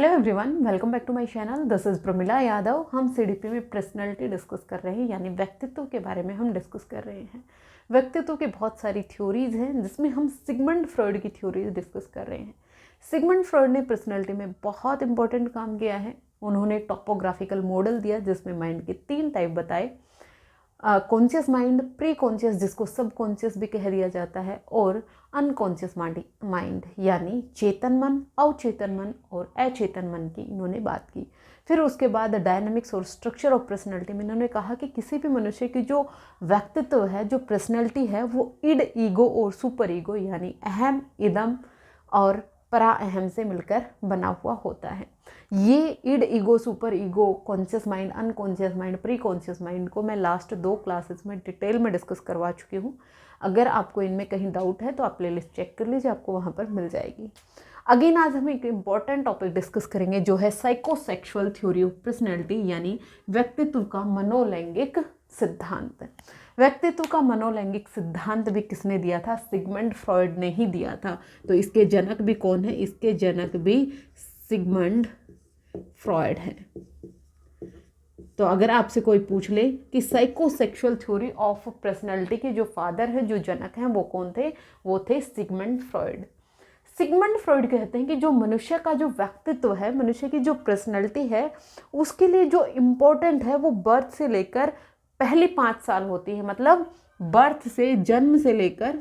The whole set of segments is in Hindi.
Hello everyone, welcome back to my channel. This is Pramila Yadav. हम सीडीपी में पर्सनैलिटी डिस्कस कर रहे हैं, यानी व्यक्तित्व के बारे में हम डिस्कस कर रहे हैं। व्यक्तित्व की बहुत सारी थ्योरीज हैं जिसमें हम सिगमंड फ्रॉइड की थ्योरीज डिस्कस कर रहे हैं। सिगमंड फ्रॉइड ने पर्सनैलिटी में बहुत इंपॉर्टेंट काम किया है। उन्होंने टॉपोग्राफिकल मॉडल दिया जिसमें माइंड के 3 टाइप बताए, कॉन्शियस माइंड, प्री कॉन्शियस जिसको सब कॉन्शियस भी कह दिया जाता है, और अनकॉन्शियस माइंड यानी चेतन मन, अवचेतन मन और अचेतन मन की इन्होंने बात की। फिर उसके बाद डायनामिक्स और स्ट्रक्चर ऑफ पर्सनैलिटी में इन्होंने कहा कि किसी भी मनुष्य की जो व्यक्तित्व है, जो पर्सनैलिटी है, वो इड, ईगो और सुपर ईगो यानी अहम, इदम और परा अहम से मिलकर बना हुआ होता है। ये id, ego, superego, conscious mind, unconscious mind, preconscious mind को मैं लास्ट 2 क्लासेस में डिटेल में डिस्कस करवा चुकी हूँ। अगर आपको इनमें कहीं डाउट है तो आप प्लेलिस्ट चेक कर लीजिए, आपको वहाँ पर मिल जाएगी। अगेन आज हम एक इम्पॉर्टेंट टॉपिक डिस्कस करेंगे जो है साइकोसेक्सुअल थ्योरी ऑफ पर्सनैलिटी, यानी व्यक्तित्व का मनोलैंगिक सिद्धांत। व्यक्तित्व का मनोलैंगिक सिद्धांत भी किसने दिया था? सिगमंड फ्रॉइड ने ही दिया था। तो इसके जनक भी कौन है? इसके जनक भी सिगमंड फ्रॉइड है। तो अगर आपसे कोई पूछ ले कि साइकोसेक्सुअल थ्योरी ऑफ पर्सनैलिटी के जो फादर है, जो जनक हैं, वो कौन थे? वो थे सिगमंड फ्रॉइड। सिगमंड फ्रॉइड कहते हैं कि जो मनुष्य का जो व्यक्तित्व है, मनुष्य की जो पर्सनैलिटी है, उसके लिए जो इम्पोर्टेंट है वो बर्थ से लेकर पहली 5 साल होती है। मतलब बर्थ से, जन्म से लेकर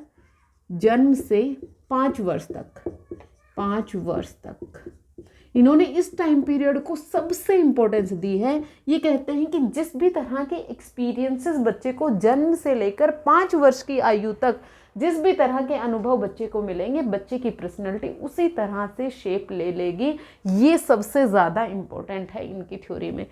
जन्म से 5 वर्ष तक, 5 वर्ष तक इन्होंने इस टाइम पीरियड को सबसे इम्पोर्टेंस दी है। ये कहते हैं कि जिस भी तरह के एक्सपीरियंसेस बच्चे को जन्म से लेकर 5 वर्ष की आयु तक जिस भी तरह के अनुभव बच्चे को मिलेंगे, बच्चे की पर्सनैलिटी उसी तरह से शेप ले लेगी। ये सबसे ज़्यादा इम्पोर्टेंट है इनकी थ्योरी में।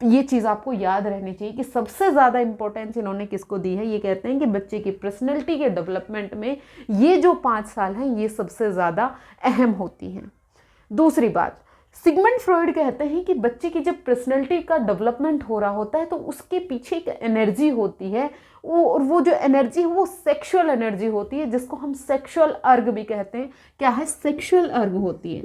ये चीज़ आपको याद रहनी चाहिए कि सबसे ज़्यादा इंपॉर्टेंस इन्होंने किसको दी है। ये कहते हैं कि बच्चे की पर्सनैलिटी के डेवलपमेंट में ये जो 5 साल हैं, ये सबसे ज़्यादा अहम होती हैं। दूसरी बात, सिगमंड फ्रॉइड कहते हैं कि बच्चे की जब पर्सनैलिटी का डेवलपमेंट हो रहा होता है तो उसके पीछे एक एनर्जी होती है, वो जो एनर्जी है वो सेक्सुअल एनर्जी होती है, जिसको हम सेक्सुअल अर्ग भी कहते हैं। क्या है? सेक्सुअल अर्ग होती है,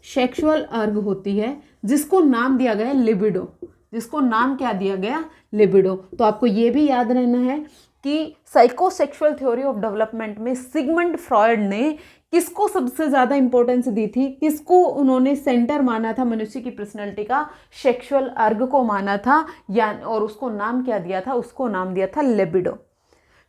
सेक्सुअल अर्ग होती है, जिसको नाम दिया गया लिबिडो। जिसको नाम क्या दिया गया? लिबिडो। तो आपको ये भी याद रहना है कि साइकोसेक्सुअल थ्योरी ऑफ डेवलपमेंट में सिगमंड फ्रॉइड ने किसको सबसे ज़्यादा इंपॉर्टेंस दी थी? किसको उन्होंने सेंटर माना था मनुष्य की पर्सनैलिटी का? सेक्सुअल अर्ग को माना था, या और उसको नाम क्या दिया था? उसको नाम दिया था लिबिडो।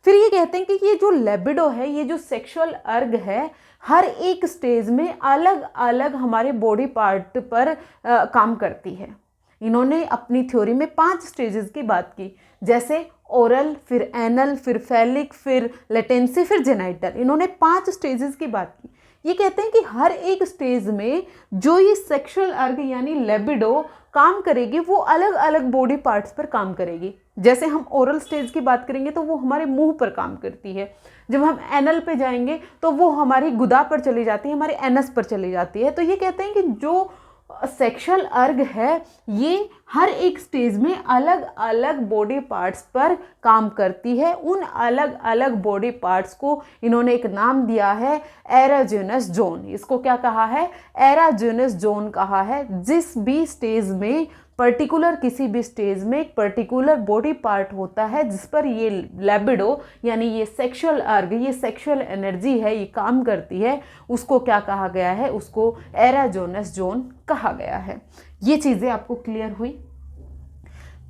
फिर ये कहते हैं कि ये जो लिबिडो है, ये जो सेक्सुअल अर्ग है, हर एक स्टेज में अलग अलग हमारे बॉडी पार्ट पर काम करती है। इन्होंने अपनी थ्योरी में 5 स्टेजेस की बात की, जैसे ओरल, फिर एनल, फिर फैलिक, फिर लेटेंसी, फिर जेनाइटल। इन्होंने 5 स्टेजेस की बात की। ये कहते हैं कि हर एक स्टेज में जो ये सेक्सुअल अर्ग यानी लिबिडो काम करेगी, वो अलग अलग बॉडी पार्ट्स पर काम करेगी। जैसे हम ओरल स्टेज की बात करेंगे तो वो हमारे मुंह पर काम करती है। जब हम एनल पे जाएंगे तो वो हमारी गुदा पर चली जाती है, हमारे एनस पर चली जाती है। तो ये कहते हैं कि जो सेक्सुअल अर्ग है, ये हर एक स्टेज में अलग अलग बॉडी पार्ट्स पर काम करती है। उन अलग अलग बॉडी पार्ट्स को इन्होंने एक नाम दिया है एरोजेनस जोन। इसको क्या कहा है? एरोजेनस जोन कहा है। जिस भी स्टेज में पर्टिकुलर, किसी भी स्टेज में एक पर्टिकुलर बॉडी पार्ट होता है जिस पर ये लिबिडो यानी ये सेक्सुअल अर्ग, ये सेक्सुअल एनर्जी है, ये काम करती है, उसको क्या कहा गया है? उसको एरोजेनस जोन कहा गया है। ये चीज़ें आपको क्लियर हुई।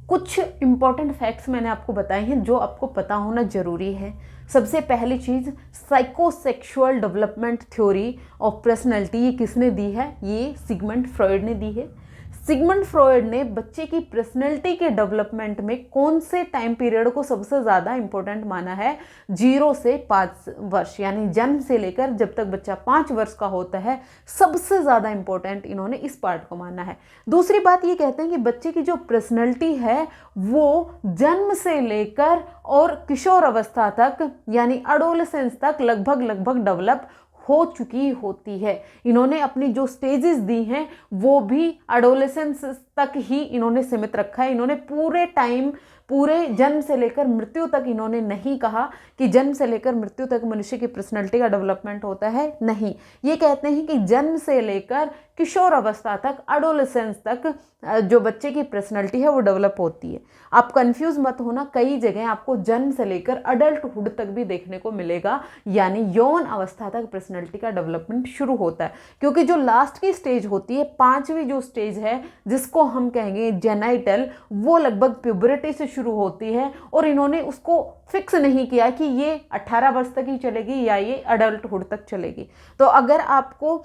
कुछ इंपॉर्टेंट फैक्ट्स मैंने आपको बताए हैं जो आपको पता होना जरूरी है। सबसे पहली चीज़, psychosexual development theory of personality ये किसने दी है? ये सिगमंड फ्रॉइड ने दी है। सिगमंड फ्रॉइड ने बच्चे की पर्सनैलिटी के डेवलपमेंट में कौन से टाइम पीरियड को सबसे ज़्यादा इंपॉर्टेंट माना है? 0 से 5 वर्ष, यानी जन्म से लेकर जब तक बच्चा 5 वर्ष का होता है, सबसे ज़्यादा इंपॉर्टेंट इन्होंने इस पार्ट को माना है। दूसरी बात ये कहते हैं कि बच्चे की जो पर्सनैलिटी है वो जन्म से लेकर और किशोर अवस्था तक यानी एडोलेसेंस तक लगभग डेवलप हो चुकी होती है। इन्होंने अपनी जो स्टेजेस दी हैं वो भी एडोलेसेंस तक ही इन्होंने सीमित रखा है। इन्होंने पूरे टाइम पूरे जन्म से लेकर मृत्यु तक इन्होंने नहीं कहा कि जन्म से लेकर मृत्यु तक मनुष्य की पर्सनैलिटी का डेवलपमेंट होता है, नहीं। ये कहते हैं कि जन्म से लेकर किशोर अवस्था तक, एडोलेसेंस तक जो बच्चे की पर्सनैलिटी है वो डेवलप होती है। आप कंफ्यूज मत होना, कई जगह आपको जन्म से लेकर अडल्टहुड तक भी देखने को मिलेगा, यानी यौन अवस्था तक पर्सनैलिटी का डेवलपमेंट शुरू होता है। क्योंकि जो लास्ट की स्टेज होती है, 5वीं जो स्टेज है जिसको हम कहेंगे जेनाइटल, वो लगभग प्यूबरिटी से शुरू होती है और इन्होंने उसको फिक्स नहीं किया कि ये 18 वर्ष तक ही चलेगी या ये अडल्टहुड तक चलेगी। तो अगर आपको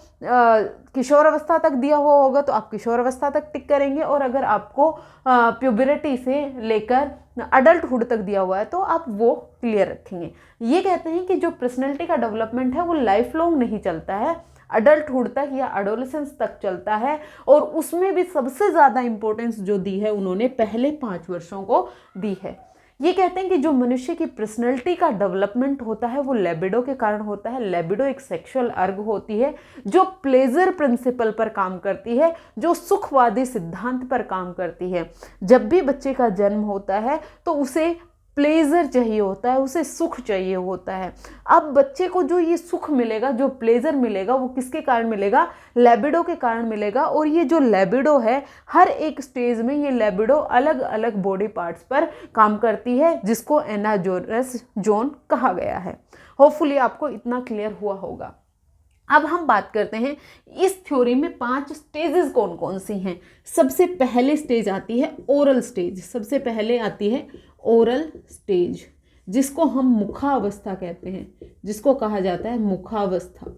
किशोर अवस्था तक दिया हुआ होगा तो आप किशोर अवस्था तक टिक करेंगे, और अगर आपको प्यूबरिटी से लेकर अडल्टहुड तक दिया हुआ है तो आप वो क्लियर रखेंगे। ये कहते हैं कि जो पर्सनैलिटी का डेवलपमेंट है वो लाइफ लॉन्ग नहीं चलता है, अडल्टहुड तक या एडोलेसेंस तक चलता है, और उसमें भी सबसे ज़्यादा इंपॉर्टेंस जो दी है उन्होंने पहले 5 वर्षों को दी है। ये कहते हैं कि जो मनुष्य की पर्सनैलिटी का डेवलपमेंट होता है वो लिबिडो के कारण होता है। लिबिडो एक सेक्सुअल अर्ग होती है जो प्लेजर प्रिंसिपल पर काम करती है, जो सुखवादी सिद्धांत पर काम करती है। जब भी बच्चे का जन्म होता है तो उसे प्लेजर चाहिए होता है, उसे सुख चाहिए होता है। अब बच्चे को जो ये सुख मिलेगा, जो प्लेजर मिलेगा, वो किसके कारण मिलेगा? लिबिडो के कारण मिलेगा। और ये जो लिबिडो है, हर एक स्टेज में ये लिबिडो अलग अलग बॉडी पार्ट्स पर काम करती है, जिसको एनाजोरस जोन कहा गया है। होपफुली आपको इतना क्लियर हुआ होगा। अब हम बात करते हैं इस थ्योरी में 5 स्टेजेस कौन कौन सी हैं। सबसे पहले स्टेज आती है ओरल स्टेज। सबसे पहले आती है ओरल स्टेज, जिसको हम मुखावस्था कहते हैं, जिसको कहा जाता है मुखावस्था।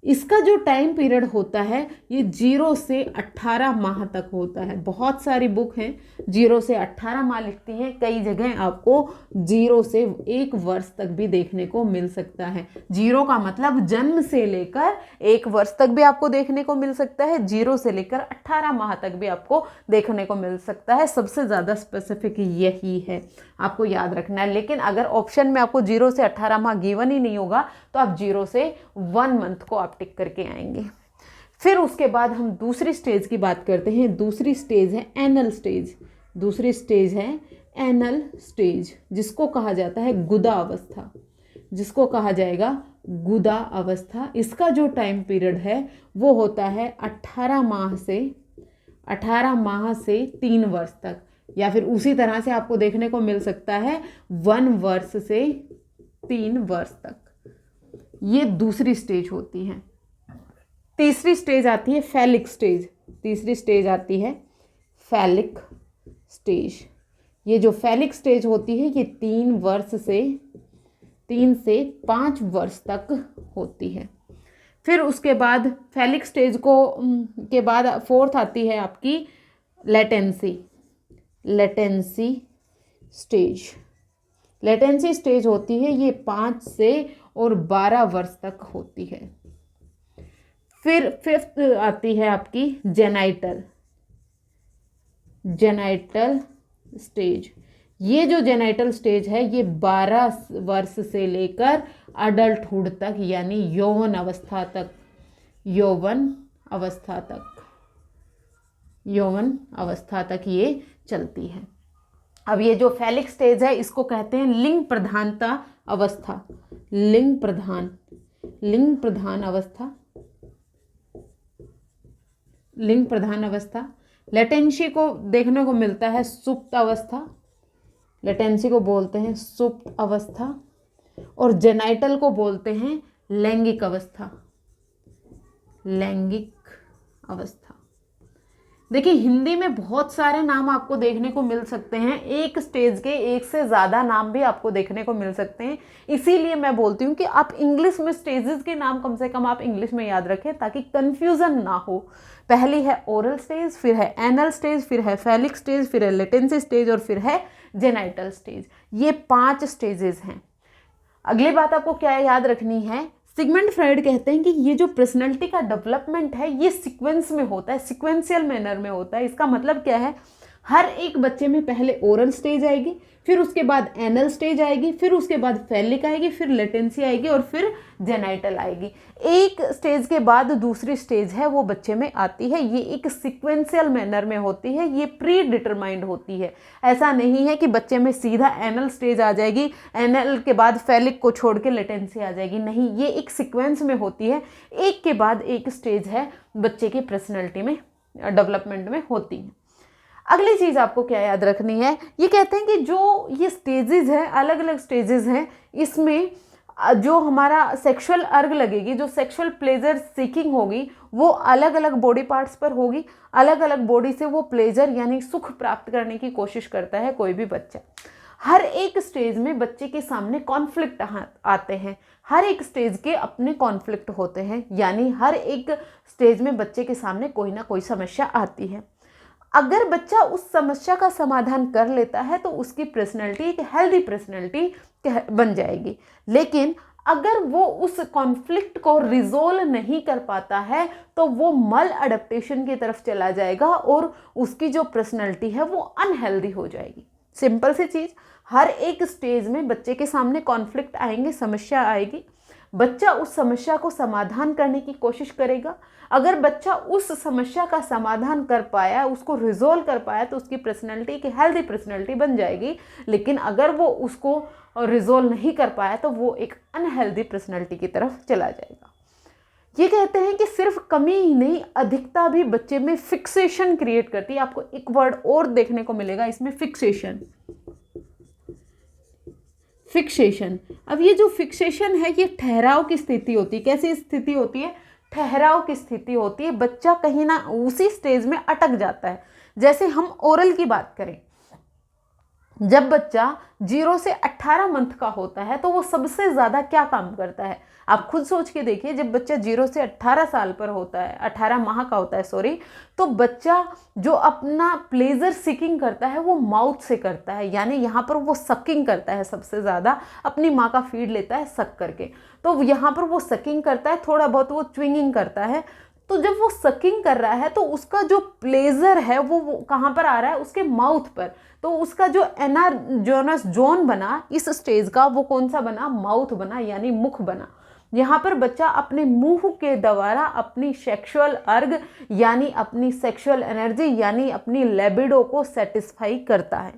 इसका जो टाइम पीरियड होता है ये 0 से 18 माह तक होता है। बहुत सारी बुक हैं 0 से 18 माह लिखती हैं, कई जगह आपको 0 से 1 वर्ष तक भी देखने को मिल सकता है। 0 का मतलब जन्म से लेकर 1 वर्ष तक भी आपको देखने को मिल सकता है, 0 से लेकर 18 माह तक भी आपको देखने को मिल सकता है। सबसे ज़्यादा स्पेसिफिक यही है, आपको याद रखना है। लेकिन अगर ऑप्शन में आपको 0 से 18 माह गिवन ही नहीं होगा तो आप 0 से 1 मंथ को आप टिक करके आएंगे। फिर उसके बाद हम दूसरी स्टेज की बात करते हैं। दूसरी स्टेज है एनल स्टेज। दूसरी स्टेज है एनल स्टेज, जिसको कहा जाता है गुदा अवस्था, जिसको कहा जाएगा गुदा अवस्था। इसका जो टाइम पीरियड है वो होता है 18 माह से 3 वर्ष तक, या फिर उसी तरह से आपको देखने को मिल सकता है 1 वर्ष से 3 वर्ष तक। ये दूसरी स्टेज होती है। तीसरी स्टेज आती है फैलिक स्टेज। तीसरी स्टेज आती है फैलिक स्टेज। ये जो फैलिक स्टेज होती है ये 3 से 5 वर्ष तक होती है। फिर उसके बाद फैलिक स्टेज के बाद 4th आती है आपकी लेटेंसी स्टेज। लेटेंसी स्टेज होती है ये 5 से और 12 वर्ष तक होती है। फिर 5th आती है आपकी जेनाइटल स्टेज। ये जो जेनाइटल स्टेज है ये 12 वर्ष से लेकर अडल्टहुड तक, यानी यौवन अवस्था तक ये चलती है। अब ये जो फैलिक स्टेज है इसको कहते हैं लिंग प्रधानता अवस्था। लिंग प्रधान अवस्था। लेटेंसी को देखने को मिलता है सुप्त अवस्था। लेटेंसी को बोलते हैं सुप्त अवस्था, और जेनाइटल को बोलते हैं लैंगिक अवस्था। देखिए हिंदी में बहुत सारे नाम आपको देखने को मिल सकते हैं, एक स्टेज के 1 से ज़्यादा नाम भी आपको देखने को मिल सकते हैं। इसीलिए मैं बोलती हूँ कि आप इंग्लिश में स्टेजेस के नाम कम से कम आप इंग्लिश में याद रखें ताकि कन्फ्यूज़न ना हो। पहली है ओरल स्टेज, फिर है एनल स्टेज, फिर है फैलिक स्टेज, फिर है लेटेंसी स्टेज और फिर है जेनाइटल स्टेज। ये 5 स्टेजेस हैं। अगली बात आपको क्या याद रखनी है, सिगमंड फ्रॉइड कहते हैं कि ये जो पर्सनैलिटी का डेवलपमेंट है ये सीक्वेंस में होता है, सीक्वेंशियल मैनर में होता है। इसका मतलब क्या है, हर एक बच्चे में पहले ओरल स्टेज आएगी, फिर उसके बाद एनल स्टेज आएगी, फिर उसके बाद फेलिक आएगी, फिर लेटेंसी आएगी और फिर जेनाइटल आएगी। एक स्टेज के बाद दूसरी स्टेज है वो बच्चे में आती है। ये एक सीक्वेंशियल मैनर में होती है, ये प्री डिटरमाइंड होती है। ऐसा नहीं है कि बच्चे में सीधा एनल स्टेज आ जाएगी, एनल के बाद फेलिक को छोड़ के लेटेंसी आ जाएगी, नहीं, ये एक सीक्वेंस में होती है, एक के बाद एक स्टेज है बच्चे की पर्सनैलिटी में डेवलपमेंट में होती है। अगली चीज़ आपको क्या याद रखनी है, ये कहते हैं कि जो ये स्टेजेस हैं, अलग अलग स्टेजेस हैं, इसमें जो हमारा सेक्सुअल अर्ग लगेगी, जो सेक्सुअल प्लेजर सीकिंग होगी, वो अलग अलग बॉडी पार्ट्स पर होगी। अलग अलग बॉडी से वो प्लेजर यानी सुख प्राप्त करने की कोशिश करता है कोई भी बच्चा। हर एक स्टेज में बच्चे के सामने कॉन्फ्लिक्ट आते हैं, हर एक स्टेज के अपने कॉन्फ्लिक्ट होते हैं, यानी हर एक स्टेज में बच्चे के सामने कोई ना कोई समस्या आती है। अगर बच्चा उस समस्या का समाधान कर लेता है तो उसकी पर्सनैलिटी एक हेल्दी पर्सनैलिटी बन जाएगी। लेकिन अगर वो उस कॉन्फ्लिक्ट को रिजोल्व नहीं कर पाता है तो वो मल अडेप्टेशन की तरफ चला जाएगा और उसकी जो पर्सनैलिटी है वो अनहेल्दी हो जाएगी। सिंपल सी चीज़, हर एक स्टेज में बच्चे के सामने कॉन्फ्लिक्ट आएंगे, समस्या आएगी, बच्चा उस समस्या को समाधान करने की कोशिश करेगा। अगर बच्चा उस समस्या का समाधान कर पाया, उसको रिजोल्व कर पाया, तो उसकी पर्सनैलिटी एक हेल्दी पर्सनैलिटी बन जाएगी। लेकिन अगर वो उसको रिजोल्व नहीं कर पाया तो वो एक अनहेल्दी पर्सनैलिटी की तरफ चला जाएगा। ये कहते हैं कि सिर्फ कमी ही नहीं, अधिकता भी बच्चे में फिक्सेशन क्रिएट करती है। आपको एक वर्ड और देखने को मिलेगा इसमें, फिक्सेशन। फिक्सेशन, अब ये जो फिक्सेशन है ये ठहराव की स्थिति होती है। कैसी स्थिति होती है? ठहराव की स्थिति होती है। बच्चा कहीं ना उसी स्टेज में अटक जाता है। जैसे हम ओरल की बात करें, जब बच्चा 0 से 18 मंथ का होता है तो वो सबसे ज़्यादा क्या काम करता है? आप खुद सोच के देखिए, जब बच्चा 0 से 18 साल पर होता है, 18 माह का होता है सॉरी, तो बच्चा जो अपना प्लेजर सीकिंग करता है वो माउथ से करता है, यानी यहाँ पर वो सकिंग करता है, सबसे ज़्यादा अपनी माँ का फीड लेता है सक करके। तो यहाँ पर वो सकिंग करता है, थोड़ा बहुत वो च्विंगिंग करता है। तो जब वो सकिंग कर रहा है तो उसका जो प्लेजर है वो कहाँ पर आ रहा है? उसके माउथ पर। तो उसका जो एनार्जोनस जोन बना इस स्टेज का, वो कौन सा बना? माउथ बना, यानी मुख बना। यहाँ पर बच्चा अपने मुंह के द्वारा अपनी सेक्सुअल अर्ग यानी अपनी सेक्सुअल एनर्जी यानी अपनी लिबिडो को सेटिस्फाई करता है।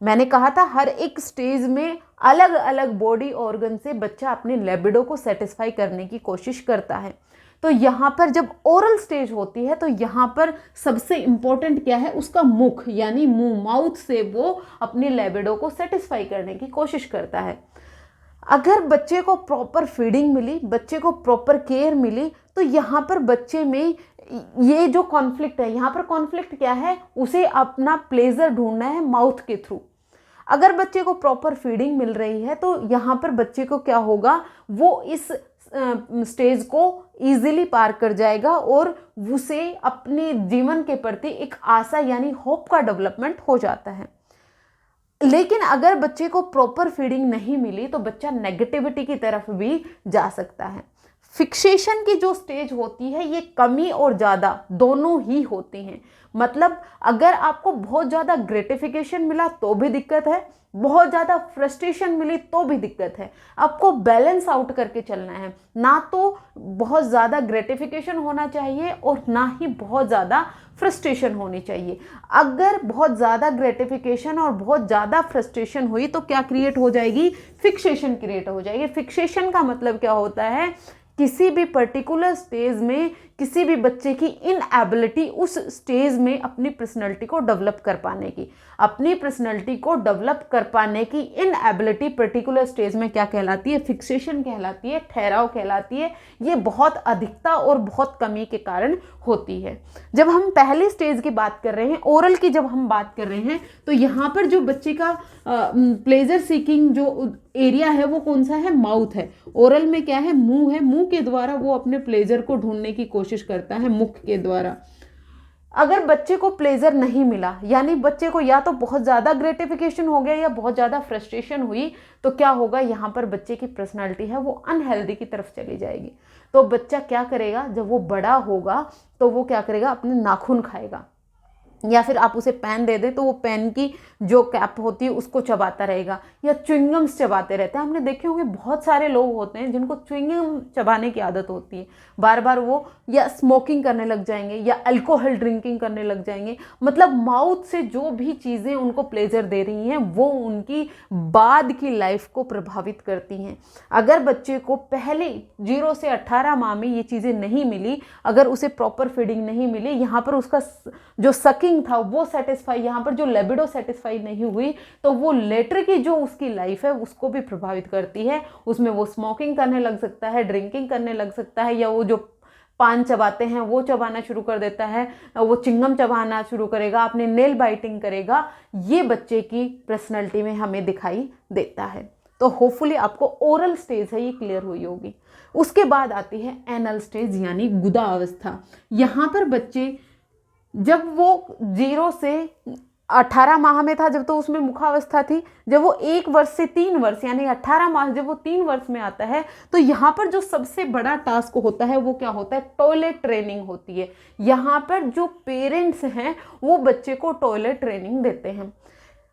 मैंने कहा था हर एक स्टेज में अलग अलग बॉडी ऑर्गन से बच्चा अपनी लिबिडो को सेटिस्फाई करने की कोशिश करता है। तो यहाँ पर जब ओरल स्टेज होती है तो यहाँ पर सबसे इम्पोर्टेंट क्या है? उसका मुख, यानी मुंह, माउथ से वो अपनी लिबिडो को सेटिस्फाई करने की कोशिश करता है। अगर बच्चे को प्रॉपर फीडिंग मिली, बच्चे को प्रॉपर केयर मिली, तो यहाँ पर बच्चे में ये जो कॉन्फ्लिक्ट है, यहाँ पर कॉन्फ्लिक्ट क्या है? उसे अपना प्लेजर ढूंढना है माउथ के थ्रू। अगर बच्चे को प्रॉपर फीडिंग मिल रही है तो यहाँ पर बच्चे को क्या होगा? वो इस स्टेज को इजीली पार कर जाएगा और उसे अपने जीवन के प्रति एक आशा यानी होप का डेवलपमेंट हो जाता है। लेकिन अगर बच्चे को प्रॉपर फीडिंग नहीं मिली तो बच्चा नेगेटिविटी की तरफ भी जा सकता है। फिक्सेशन की जो स्टेज होती है ये कमी और ज़्यादा दोनों ही होती हैं। मतलब अगर आपको बहुत ज़्यादा ग्रेटिफिकेशन मिला तो भी दिक्कत है, बहुत ज़्यादा फ्रस्ट्रेशन मिली तो भी दिक्कत है। आपको बैलेंस आउट करके चलना है, ना तो बहुत ज़्यादा ग्रेटिफिकेशन होना चाहिए और ना ही बहुत ज़्यादा फ्रस्ट्रेशन होनी चाहिए। अगर बहुत ज़्यादा ग्रेटिफिकेशन और बहुत ज़्यादा फ्रस्ट्रेशन हुई तो क्या क्रिएट हो जाएगी? फिक्सेशन क्रिएट हो जाएगी। फिक्सेशन का मतलब क्या होता है? किसी भी पर्टिकुलर स्टेज में किसी भी बच्चे की इनएबिलिटी उस स्टेज में अपनी पर्सनैलिटी को डेवलप कर पाने की, अपनी पर्सनैलिटी को डेवलप कर पाने की इनएबिलिटी पर्टिकुलर स्टेज में क्या कहलाती है? फिक्सेशन कहलाती है, ठहराव कहलाती है। ये बहुत अधिकता और बहुत कमी के कारण होती है। जब हम पहली स्टेज की बात कर रहे हैं, ओरल की जब हम बात कर रहे हैं, तो यहाँ पर जो बच्चे का प्लेजर सीकिंग जो एरिया है वो कौन सा है? माउथ है। ओरल में क्या है? मुंह है। मुंह के द्वारा वो अपने प्लेजर को ढूंढने की कोशिश करता है, मुख के द्वारा। अगर बच्चे को प्लेजर नहीं मिला, यानी बच्चे को या तो बहुत ज़्यादा ग्रेटिफिकेशन हो गया या बहुत ज़्यादा फ्रस्ट्रेशन हुई, तो क्या होगा? यहाँ पर बच्चे की पर्सनालिटी है वो अनहेल्दी की तरफ चली जाएगी। तो बच्चा क्या करेगा? जब वो बड़ा होगा तो वो क्या करेगा? अपने नाखून खाएगा। या फिर आप उसे पेन दे दें तो वो पेन की जो कैप होती है उसको चबाता रहेगा, या च्युइंगम्स चबाते रहते हैं। हमने देखे होंगे बहुत सारे लोग होते हैं जिनको च्युइंगम चबाने की आदत होती है, बार बार वो या स्मोकिंग करने लग जाएंगे या अल्कोहल ड्रिंकिंग करने लग जाएंगे। मतलब माउथ से जो भी चीज़ें उनको प्लेजर दे रही हैं वो उनकी बाद की लाइफ को प्रभावित करती हैं। अगर बच्चे को पहले 0 से 18 माह में ये चीज़ें नहीं मिली, अगर उसे प्रॉपर फीडिंग नहीं मिली, यहाँ पर उसका जो सकिंग था वो सेटिस्फाई, यहाँ पर जो लिबिडो सेटिस्फाई नहीं हुई, तो वो लेटर की जो उसकी लाइफ है उसको भी प्रभावित करती है। उसमें वो स्मोकिंग करने लग सकता है, ड्रिंकिंग करने लग सकता है, या वो जो पान चबाते हैं वो चबाना शुरू कर देता है, वो चिंगम चबाना शुरू करेगा, अपने नेल बाइटिंग करेगा। ये बच्चे की पर्सनैलिटी में हमें दिखाई देता है। तो होपफुली आपको ओरल स्टेज है ये क्लियर हुई होगी। उसके बाद आती है एनल स्टेज यानी गुदा अवस्था। यहाँ पर बच्चे जब वो 0 से 18 माह में था, जब तो उसमें मुखावस्था थी, जब वो 1 वर्ष से 3 वर्ष यानी 18 माह, जब वो 3 वर्ष में आता है, तो यहाँ पर जो सबसे बड़ा टास्क होता है वो क्या होता है, टॉयलेट ट्रेनिंग होती है। यहाँ पर जो पेरेंट्स हैं वो बच्चे को टॉयलेट ट्रेनिंग देते हैं।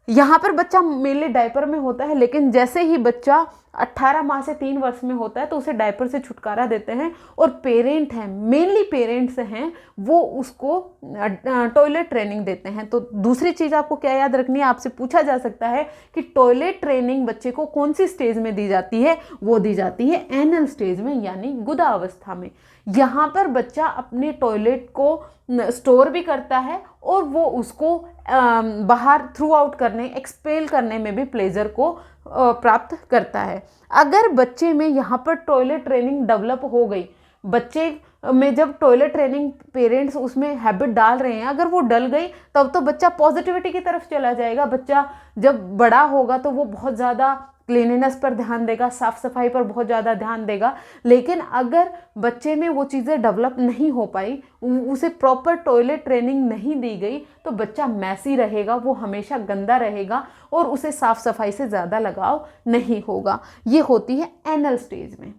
यहाँ पर बच्चा मेनली डायपर में होता है, लेकिन जैसे ही बच्चा 18 माह से 3 वर्ष में होता है तो उसे डायपर से छुटकारा देते हैं, और पेरेंट हैं, मेनली पेरेंट्स हैं, वो उसको टॉयलेट ट्रेनिंग देते हैं। तो दूसरी चीज़ आपको क्या याद रखनी है, आपसे पूछा जा सकता है कि टॉयलेट ट्रेनिंग बच्चे को कौन सी स्टेज में दी जाती है, वो दी जाती है एनल स्टेज में यानी गुदा अवस्था में। यहाँ पर बच्चा अपने टॉयलेट को स्टोर भी करता है और वो उसको बाहर थ्रू आउट करने, एक्सपेल करने में भी प्लेजर को प्राप्त करता है। अगर बच्चे में यहाँ पर टॉयलेट ट्रेनिंग डेवलप हो गई, बच्चे में जब टॉयलेट ट्रेनिंग पेरेंट्स उसमें हैबिट डाल रहे हैं, अगर वो डल गई तब तो बच्चा पॉजिटिविटी की तरफ चला जाएगा। बच्चा जब बड़ा होगा तो वो बहुत ज़्यादा क्लीनिनेस पर ध्यान देगा, साफ सफाई पर बहुत ज़्यादा ध्यान देगा। लेकिन अगर बच्चे में वो चीज़ें डेवलप नहीं हो पाई, उसे प्रॉपर टॉयलेट ट्रेनिंग नहीं दी गई, तो बच्चा मैसी रहेगा, वो हमेशा गंदा रहेगा और उसे साफ सफाई से ज़्यादा लगाव नहीं होगा। ये होती है एनल स्टेज में,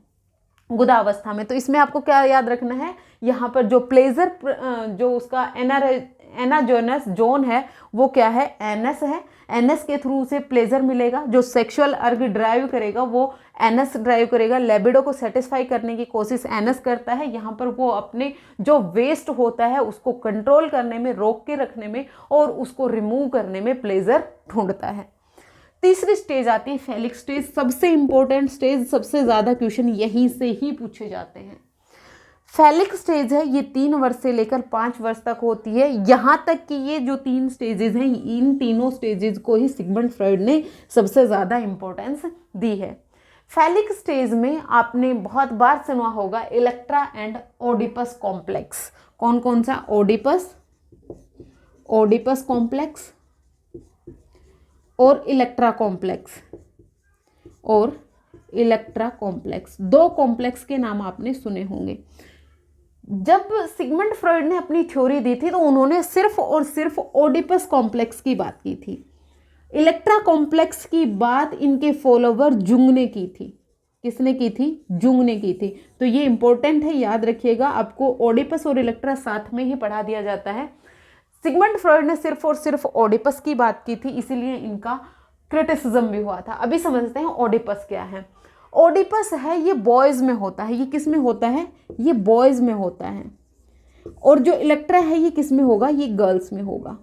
गुदावस्था में। तो इसमें आपको क्या याद रखना है, यहाँ पर जो प्लेजर जो उसका एनाजोनस जोन है वो क्या है, एनस है। एनस के थ्रू उसे प्लेजर मिलेगा, जो सेक्सुअल अर्ग ड्राइव करेगा वो एनस ड्राइव करेगा, लेबिडो को सेटिस्फाई करने की कोशिश एनस करता है। यहाँ पर वो अपने जो वेस्ट होता है उसको कंट्रोल करने में, रोक के रखने में और उसको रिमूव करने में प्लेजर ढूंढता है। तीसरी स्टेज आती है फेलिक स्टेज, सबसे इंपॉर्टेंट स्टेज, सबसे ज़्यादा क्वेश्चन यहीं से ही पूछे जाते हैं। फेलिक स्टेज है ये 3 वर्ष से लेकर 5 वर्ष तक होती है। यहाँ तक कि ये जो 3 स्टेजेस हैं, इन तीनों स्टेजेस को ही सिगमंड फ्रॉइड ने सबसे ज़्यादा इम्पोर्टेंस दी है। फेलिक स्टेज में आपने बहुत बार सुना होगा इलेक्ट्रा एंड ओडिपस कॉम्प्लेक्स। कौन कौन सा, ओडिपस, ओडिपस कॉम्प्लेक्स और इलेक्ट्रा कॉम्प्लेक्स, और इलेक्ट्रा कॉम्प्लेक्स, 2 कॉम्प्लेक्स के नाम आपने सुने होंगे। जब सिगमंड फ्रॉइड ने अपनी थ्योरी दी थी तो उन्होंने सिर्फ और सिर्फ ओडिपस कॉम्प्लेक्स की बात की थी। इलेक्ट्रा कॉम्प्लेक्स की बात इनके फॉलोवर जुंग ने की थी। किसने की थी, जुंग ने की थी। तो ये इंपॉर्टेंट है, याद रखिएगा, आपको ओडिपस और इलेक्ट्रा साथ में ही पढ़ा दिया जाता है। सिगमंड फ्रॉइड ने सिर्फ और सिर्फ ओडिपस की बात की थी, इसीलिए इनका क्रिटिसिज्म भी हुआ था। अभी समझते हैं ओडिपस क्या है। ओडिपस है ये बॉयज़ में होता है। ये किस में होता है, ये बॉयज़ में होता है। और जो इलेक्ट्रा है ये किस में होगा, ये गर्ल्स में होगा।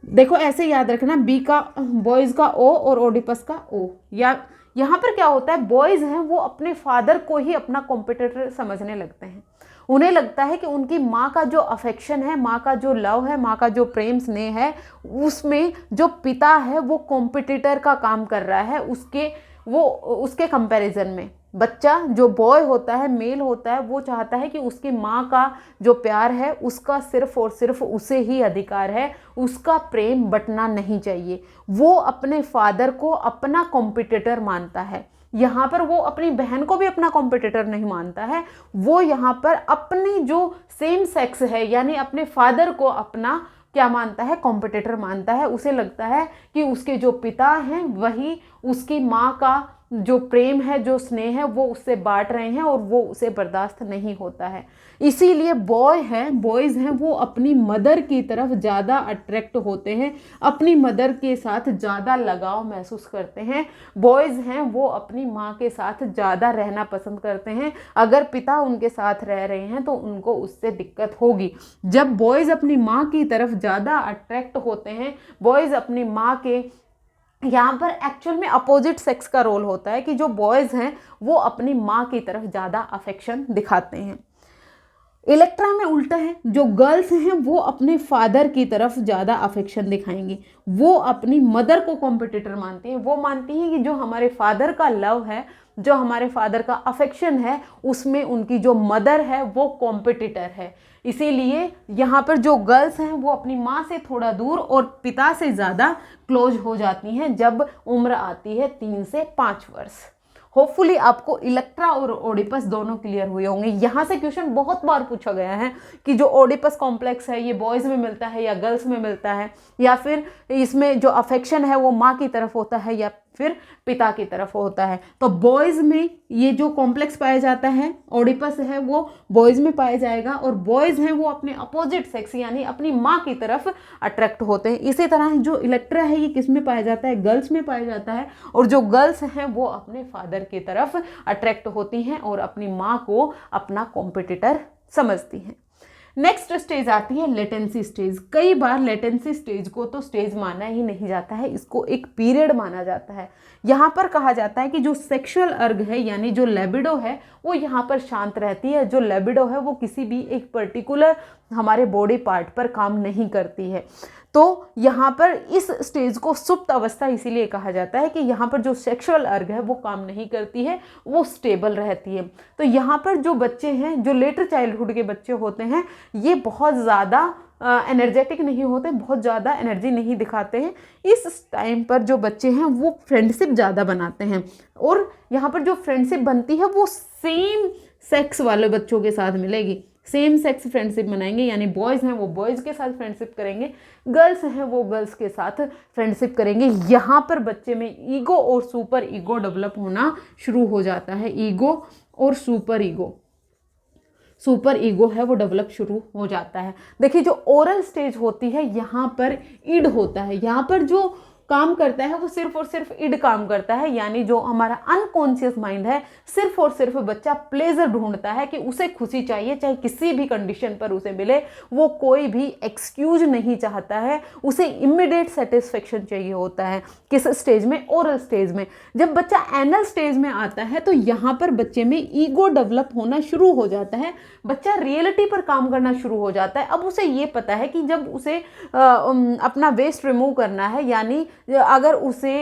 देखो ऐसे याद रखना, बी का बॉयज़ का ओ और ओडिपस का ओ। या यहाँ पर क्या होता है, बॉयज़ हैं वो अपने फादर को ही अपना कॉम्पिटिटर समझने लगते हैं। उन्हें लगता है कि उनकी माँ का जो अफेक्शन है, माँ का जो लव है, माँ का जो प्रेम स्नेह है, उसमें जो पिता है वो कॉम्पिटिटर का काम कर रहा है उसके कंपैरिजन में। बच्चा जो बॉय होता है, मेल होता है, वो चाहता है कि उसकी माँ का जो प्यार है उसका सिर्फ और सिर्फ उसे ही अधिकार है, उसका प्रेम बंटना नहीं चाहिए। वो अपने फादर को अपना कॉम्पिटिटर मानता है। यहाँ पर वो अपनी बहन को भी अपना कॉम्पिटिटर नहीं मानता है, वो यहाँ पर अपनी जो सेम सेक्स है यानी अपने फादर को अपना क्या मानता है, कॉम्पिटिटर मानता है। उसे लगता है कि उसके जो पिता हैं वही उसकी माँ का जो प्रेम है, जो स्नेह है, वो उससे बांट रहे हैं और वो उसे बर्दाश्त नहीं होता है। इसीलिए बॉयज़ हैं वो अपनी मदर की तरफ ज़्यादा अट्रैक्ट होते हैं, अपनी मदर के साथ ज़्यादा लगाव महसूस करते हैं। बॉयज़ हैं वो अपनी माँ के साथ ज़्यादा रहना पसंद करते हैं। अगर पिता उनके साथ रह रहे हैं तो उनको उससे दिक्कत होगी। जब बॉयज़ अपनी माँ की तरफ ज़्यादा अट्रैक्ट होते हैं, बॉयज़ अपनी माँ के, यहाँ पर एक्चुअल में अपोजिट सेक्स का रोल होता है कि जो बॉयज़ हैं वो अपनी माँ की तरफ ज़्यादा अफेक्शन दिखाते हैं। इलेक्ट्रा में उल्टा है, जो गर्ल्स हैं वो अपने फादर की तरफ ज़्यादा अफेक्शन दिखाएंगी। वो अपनी मदर को कॉम्पिटिटर मानती हैं, वो मानती हैं कि जो हमारे फादर का लव है, जो हमारे फादर का अफेक्शन है, उसमें उनकी जो मदर है वो कॉम्पिटिटर है। इसीलिए यहाँ पर जो गर्ल्स हैं वो अपनी माँ से थोड़ा दूर और पिता से ज़्यादा क्लोज हो जाती हैं जब उम्र आती है 3 से 5 वर्ष। होपफुली आपको इलेक्ट्रा और ओडिपस दोनों क्लियर हुए होंगे। यहाँ से क्वेश्चन बहुत बार पूछा गया है कि जो ओडिपस कॉम्प्लेक्स है ये बॉयज़ में मिलता है या गर्ल्स में मिलता है, या फिर इसमें जो अफेक्शन है वो माँ की तरफ होता है या फिर पिता की तरफ होता है। तो बॉयज़ में ये जो कॉम्प्लेक्स पाया जाता है, ओडिपस है, वो बॉयज़ में पाया जाएगा, और बॉयज़ हैं वो अपने अपोजिट सेक्स यानी अपनी माँ की तरफ अट्रैक्ट होते हैं। इसी तरह जो इलेक्ट्रा है ये किस में पाया जाता है, गर्ल्स में पाया जाता है, और जो गर्ल्स हैं वो अपने फादर की तरफ अट्रैक्ट होती हैं और अपनी माँ को अपना कॉम्पिटिटर समझती हैं। नेक्स्ट स्टेज आती है लेटेंसी स्टेज। कई बार लेटेंसी स्टेज को तो स्टेज माना ही नहीं जाता है, इसको एक पीरियड माना जाता है। यहाँ पर कहा जाता है कि जो सेक्सुअल अर्ग है यानी जो लेबिडो है वो यहाँ पर शांत रहती है। जो लेबिडो है वो किसी भी एक पर्टिकुलर हमारे बॉडी पार्ट पर काम नहीं करती है। तो यहाँ पर इस स्टेज को सुप्त अवस्था इसीलिए कहा जाता है कि यहाँ पर जो सेक्सुअल अर्ग है वो काम नहीं करती है, वो स्टेबल रहती है। तो यहाँ पर जो बच्चे हैं, जो लेटर चाइल्डहुड के बच्चे होते हैं, ये बहुत ज़्यादा एनर्जेटिक नहीं होते, बहुत ज़्यादा एनर्जी नहीं दिखाते हैं। इस टाइम पर जो बच्चे हैं वो फ्रेंडशिप ज़्यादा बनाते हैं, और यहाँ पर जो फ्रेंडशिप बनती है वो सेम सेक्स वाले बच्चों के साथ मिलेगी। सेम सेक्स फ्रेंडशिप बनाएंगे, यानी बॉयज़ हैं वो बॉयज़ के साथ फ्रेंडशिप करेंगे, गर्ल्स हैं वो गर्ल्स के साथ फ्रेंडशिप करेंगे। यहाँ पर बच्चे में ईगो और सुपर ईगो डेवलप होना शुरू हो जाता है। ईगो और सुपर ईगो है वो डेवलप शुरू हो जाता है। देखिए जो ओरल स्टेज होती है यहाँ पर ईड होता है। यहाँ पर जो काम करता है वो सिर्फ और सिर्फ ईड काम करता है, यानी जो हमारा अनकॉन्शियस माइंड है, सिर्फ और सिर्फ बच्चा प्लेजर ढूंढता है कि उसे खुशी चाहिए, चाहे किसी भी कंडीशन पर उसे मिले। वो कोई भी एक्सक्यूज नहीं चाहता है, उसे इमीडिएट सेटिस्फेक्शन चाहिए होता है। किस स्टेज में? ओरल स्टेज में। जब बच्चा एनल स्टेज में आता है तो यहाँ पर बच्चे में ईगो डेवलप होना शुरू हो जाता है, बच्चा रियलिटी पर काम करना शुरू हो जाता है। अब उसे ये पता है कि जब उसे अपना वेस्ट रिमूव करना है, यानी अगर उसे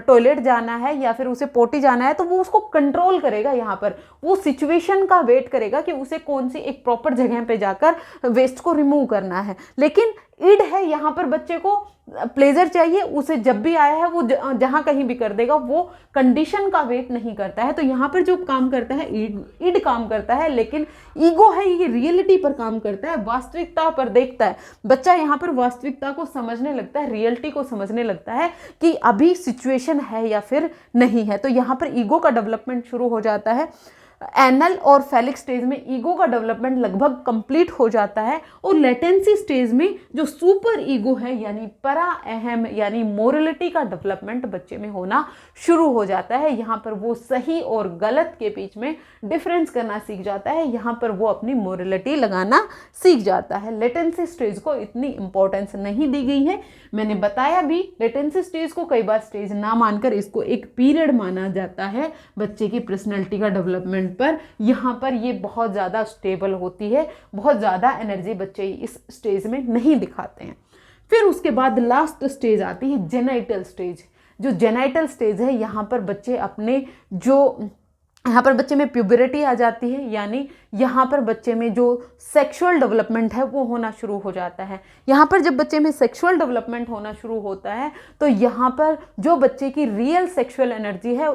टॉयलेट जाना है या फिर उसे पोटी जाना है, तो वो उसको कंट्रोल करेगा। यहाँ पर वो सिचुएशन का वेट करेगा कि उसे कौन सी एक प्रॉपर जगह पे जाकर वेस्ट को रिमूव करना है। लेकिन ईड है, यहाँ पर बच्चे को प्लेजर चाहिए, उसे जब भी आया है वो जहाँ कहीं भी कर देगा, वो कंडीशन का वेट नहीं करता है। तो यहाँ पर जो काम करता है ईड काम करता है, लेकिन ईगो है ये रियलिटी पर काम करता है, वास्तविकता पर देखता है। बच्चा यहाँ पर वास्तविकता को समझने लगता है, रियलिटी को समझने लगता है कि अभी सिचुएशन है या फिर नहीं है। तो यहाँ पर ईगो का डेवलपमेंट शुरू हो जाता है। एनल और फेलिक स्टेज में ईगो का डेवलपमेंट लगभग कंप्लीट हो जाता है, और लेटेंसी स्टेज में जो सुपर ईगो है यानी परा अहम यानी मोरलिटी का डेवलपमेंट बच्चे में होना शुरू हो जाता है। यहाँ पर वो सही और गलत के बीच में डिफरेंस करना सीख जाता है, यहाँ पर वो अपनी मोरलिटी लगाना सीख जाता है। लेटेंसी स्टेज को इतनी इंपॉर्टेंस नहीं दी गई है, मैंने बताया भी। लेटेंसी स्टेज को कई बार स्टेज ना मानकर इसको एक पीरियड माना जाता है बच्चे की पर्सनैलिटी का डेवलपमेंट पर। यहाँ पर ये बहुत ज़्यादा स्टेबल होती है, बहुत ज़्यादा एनर्जी बच्चे इस स्टेज में नहीं दिखाते हैं। फिर उसके बाद लास्ट स्टेज आती है जेनाइटल स्टेज। जो जेनाइटल स्टेज है यहाँ पर बच्चे अपने जो यहाँ पर बच्चे में प्यूबरिटी आ जाती है, यानी यहाँ पर बच्चे में जो सेक्सुअल डेवलपमेंट है वो होना शुरू हो जाता है। यहाँ पर जब बच्चे में सेक्सुअल डेवलपमेंट होना शुरू होता है तो यहाँ पर जो बच्चे की रियल सेक्सुअल एनर्जी है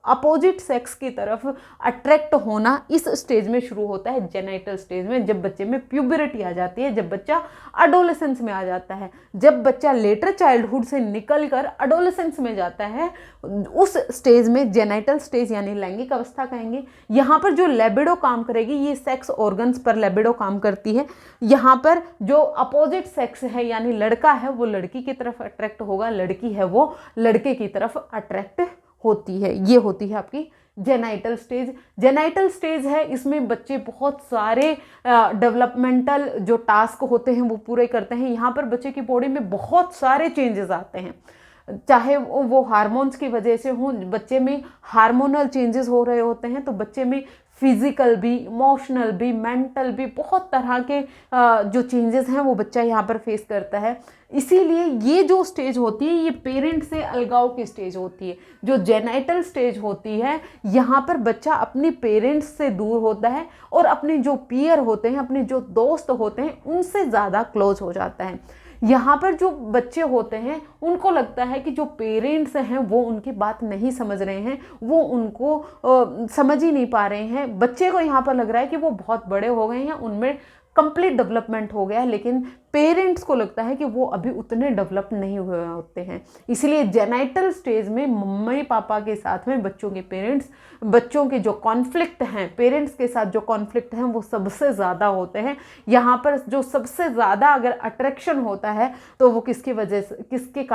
अपोजिट सेक्स की तरफ अट्रैक्ट होना इस स्टेज में शुरू होता है, जेनाइटल स्टेज में, जब बच्चे में प्यूबरिटी आ जाती है, जब बच्चा अडोलेसेंस में आ जाता है, जब बच्चा लेटर चाइल्डहुड से निकल कर अडोलेसेंस में जाता है, उस स्टेज में जेनाइटल स्टेज यानी लैंगिक अवस्था कहेंगे। यहाँ पर जो लेबिडो काम करेगी, ये सेक्स ऑर्गन्स पर लेबिडो काम करती है। यहाँ पर जो अपोजिट सेक्स है यानी लड़का है वो लड़की की तरफ अट्रैक्ट होगा, लड़की है वो लड़के की तरफ अट्रैक्ट होती है। ये होती है आपकी जेनाइटल स्टेज। जेनाइटल स्टेज है, इसमें बच्चे बहुत सारे डेवलपमेंटल जो टास्क होते हैं वो पूरे करते हैं। यहाँ पर बच्चे की बॉडी में बहुत सारे चेंजेस आते हैं, चाहे वो हार्मोन्स की वजह से हो, बच्चे में हार्मोनल चेंजेस हो रहे होते हैं, तो बच्चे में फिजिकल भी, इमोशनल भी, मेंटल भी, बहुत तरह के जो चेंजेस हैं वो बच्चा यहाँ पर फेस करता है। इसीलिए ये जो स्टेज होती है ये पेरेंट से अलगाव की स्टेज होती है। जो जेनाइटल स्टेज होती है यहाँ पर बच्चा अपनी पेरेंट्स से दूर होता है और अपने जो पीयर होते हैं, अपने जो दोस्त होते हैं, उनसे ज़्यादा क्लोज हो जाता है। यहाँ पर जो बच्चे होते हैं उनको लगता है कि जो पेरेंट्स हैं वो उनकी बात नहीं समझ रहे हैं, वो उनको समझ ही नहीं पा रहे हैं। बच्चे को यहाँ पर लग रहा है कि वो बहुत बड़े हो गए हैं, उनमें कंप्लीट डेवलपमेंट हो गया है, लेकिन पेरेंट्स को लगता है कि वो अभी उतने डेवलप नहीं हुए होते हैं। इसलिए जेनाइटल स्टेज में मम्मी पापा के साथ में बच्चों के पेरेंट्स, बच्चों के जो कॉन्फ्लिक्ट हैं, पेरेंट्स के साथ जो कॉन्फ्लिक्ट हैं वो सबसे ज़्यादा होते हैं। यहाँ पर जो सबसे ज़्यादा अगर अट्रैक्शन होता है तो वो किसकी वजह से, किसके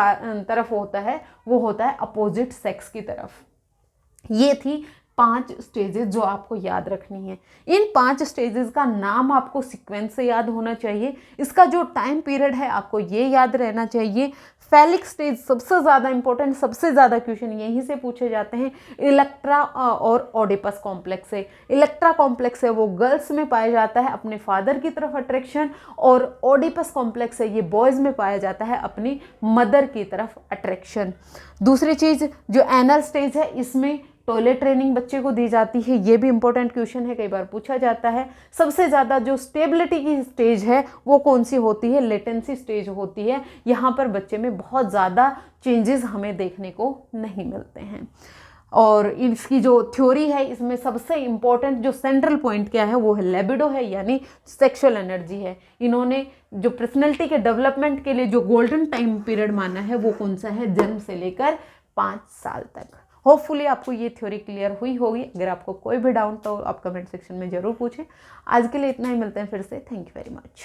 तरफ होता है, वो होता है अपोजिट सेक्स की तरफ। ये थी 5 स्टेजेस जो आपको याद रखनी है। इन 5 स्टेजेस का नाम आपको सीक्वेंस से याद होना चाहिए। इसका जो टाइम पीरियड है आपको ये याद रहना चाहिए। फैलिक स्टेज सबसे ज़्यादा इंपॉर्टेंट, सबसे ज़्यादा क्वेश्चन यहीं से पूछे जाते हैं। इलेक्ट्रा और ओडिपस कॉम्प्लेक्स है। इलेक्ट्रा कॉम्प्लेक्स है वो गर्ल्स में पाया जाता है, अपने फादर की तरफ अट्रैक्शन, और ओडिपस कॉम्प्लेक्स है ये बॉयज़ में पाया जाता है, अपनी मदर की तरफ अट्रैक्शन। दूसरी चीज़ जो एनल स्टेज है, इसमें टॉयलेट ट्रेनिंग बच्चे को दी जाती है, ये भी इंपॉर्टेंट क्वेश्चन है, कई बार पूछा जाता है। सबसे ज़्यादा जो स्टेबिलिटी की स्टेज है वो कौन सी होती है, लेटेंसी स्टेज होती है। यहाँ पर बच्चे में बहुत ज़्यादा चेंजेस हमें देखने को नहीं मिलते हैं। और इसकी जो थ्योरी है इसमें सबसे इम्पॉर्टेंट जो सेंट्रल पॉइंट क्या है वो है लेबिडो है, यानी सेक्सुअल एनर्जी है। इन्होंने जो पर्सनैलिटी के डेवलपमेंट के लिए जो गोल्डन टाइम पीरियड माना है वो कौन सा है, जन्म से लेकर 5 साल तक। होपफुली आपको ये थ्योरी क्लियर हुई होगी। अगर आपको कोई भी डाउट हो आप कमेंट सेक्शन में ज़रूर पूछें। आज के लिए इतना ही, मिलते हैं फिर से। Thank you very much.